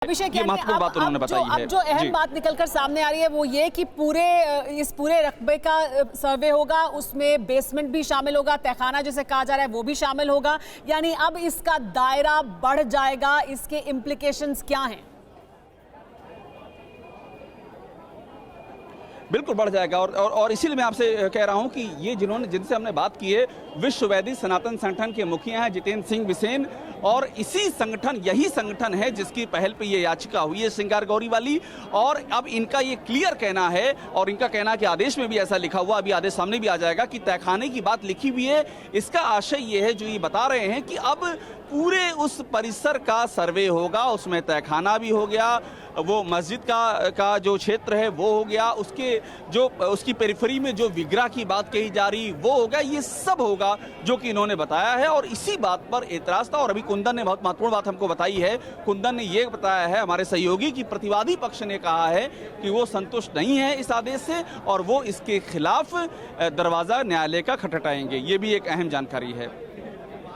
अभिषेक, ये महत्वपूर्ण बात उन्होंने बताई है। अब जो अहम बात निकलकर सामने आ रही है वो ये कि इस पूरे रकबे का सर्वे होगा, उसमें बेसमेंट भी शामिल होगा, तहखाना जिसे कहा जा रहा है वो भी शामिल होगा, यानी अब इसका दायरा बढ़ जाएगा। इसके इम्प्लीकेशंस क्या हैं? बिल्कुल बढ़ जाएगा और इसीलिए मैं आपसे कह रहा हूं कि ये जिनसे हमने बात की है, विश्व वैदिक सनातन संगठन के मुखिया हैं जितेंद्र सिंह बिसेन, और यही संगठन है जिसकी पहल पे ये याचिका हुई है श्रृंगार गौरी वाली। और अब इनका ये क्लियर कहना है, और इनका कहना कि आदेश में भी ऐसा लिखा हुआ, अभी आदेश सामने भी आ जाएगा, कि तहखाने की बात लिखी हुई है। इसका आशय ये है, जो ये बता रहे हैं, कि अब पूरे उस परिसर का सर्वे होगा, उसमें तहखाना भी हो गया, वो मस्जिद का जो क्षेत्र है वो हो गया, उसकी पेरिफेरी में जो विग्रह की बात कही जा रही वो हो गया, ये सब होगा जो कि इन्होंने बताया है। और इसी बात पर एतराज था, और अभी कुंदन ने बहुत महत्वपूर्ण बात हमको बताई है। कुंदन ने ये बताया है, हमारे सहयोगी, कि प्रतिवादी पक्ष ने कहा है कि वो संतुष्ट नहीं है इस आदेश से और वो इसके खिलाफ दरवाजा न्यायालय का खटखटाएंगे। ये भी एक अहम जानकारी है।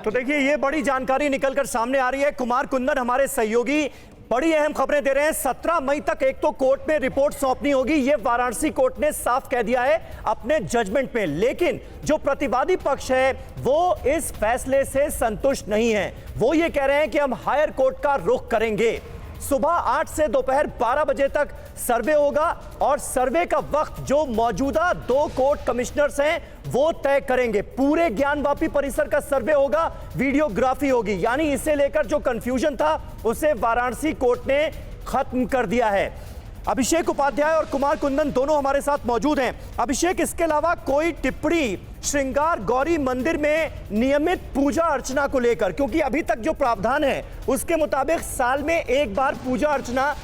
तो देखिए, ये बड़ी जानकारी निकलकर सामने आ रही है। कुमार कुंदन हमारे सहयोगी बड़ी अहम खबरें दे रहे हैं। 17 मई तक एक तो कोर्ट में रिपोर्ट सौंपनी होगी, ये वाराणसी कोर्ट ने साफ कह दिया है अपने जजमेंट में। लेकिन जो प्रतिवादी पक्ष है वो इस फैसले से संतुष्ट नहीं है। वो ये कह रहे हैं कि हम हायर कोर्ट का रुख करेंगे। सुबह 8 से दोपहर 12 बजे तक सर्वे होगा, और सर्वे का वक्त जो मौजूदा 2 कोर्ट कमिश्नर्स हैं वो तय करेंगे। पूरे ज्ञानवापी परिसर का सर्वे होगा, वीडियोग्राफी होगी। यानी इसे लेकर जो कंफ्यूजन था उसे वाराणसी कोर्ट ने खत्म कर दिया है। अभिषेक उपाध्याय और कुमार कुंदन दोनों हमारे साथ मौजूद हैं। अभिषेक, इसके अलावा कोई टिप्पणी श्रृंगार गौरी मंदिर में नियमित पूजा अर्चना को लेकर, क्योंकि अभी तक जो प्रावधान है उसके मुताबिक साल में एक बार पूजा अर्चना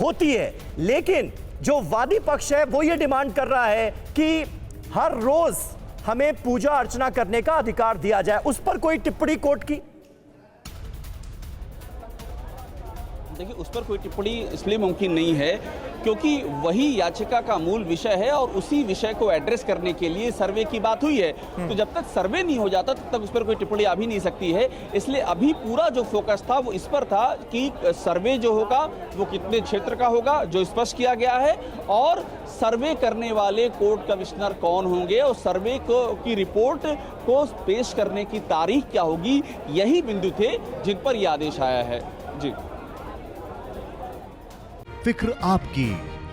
होती है, लेकिन जो वादी पक्ष है वो ये डिमांड कर रहा है कि हर रोज हमें पूजा अर्चना करने का अधिकार दिया जाए। उस पर कोई टिप्पणी कोर्ट की? देखिए, उस पर कोई टिप्पणी इसलिए मुमकिन नहीं है क्योंकि वही याचिका का मूल विषय है, और उसी विषय को एड्रेस करने के लिए सर्वे की बात हुई है। तो जब तक सर्वे नहीं हो जाता तब तक उस पर कोई टिप्पणी आ भी नहीं सकती है। इसलिए अभी पूरा जो फोकस था वो इस पर था कि सर्वे जो होगा वो कितने क्षेत्र का होगा, जो स्पष्ट किया गया है, और सर्वे करने वाले कोर्ट कमिश्नर कौन होंगे, और सर्वे की रिपोर्ट को पेश करने की तारीख क्या होगी। यही बिंदु थे जिन पर यह आदेश आया है। जी, फिक्र आपकी,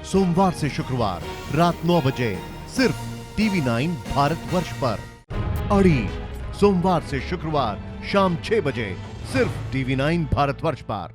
सोमवार से शुक्रवार रात 9 बजे सिर्फ TV9 भारतवर्ष पर। अड़ी, सोमवार से शुक्रवार शाम 6 बजे सिर्फ TV9 भारतवर्ष पर।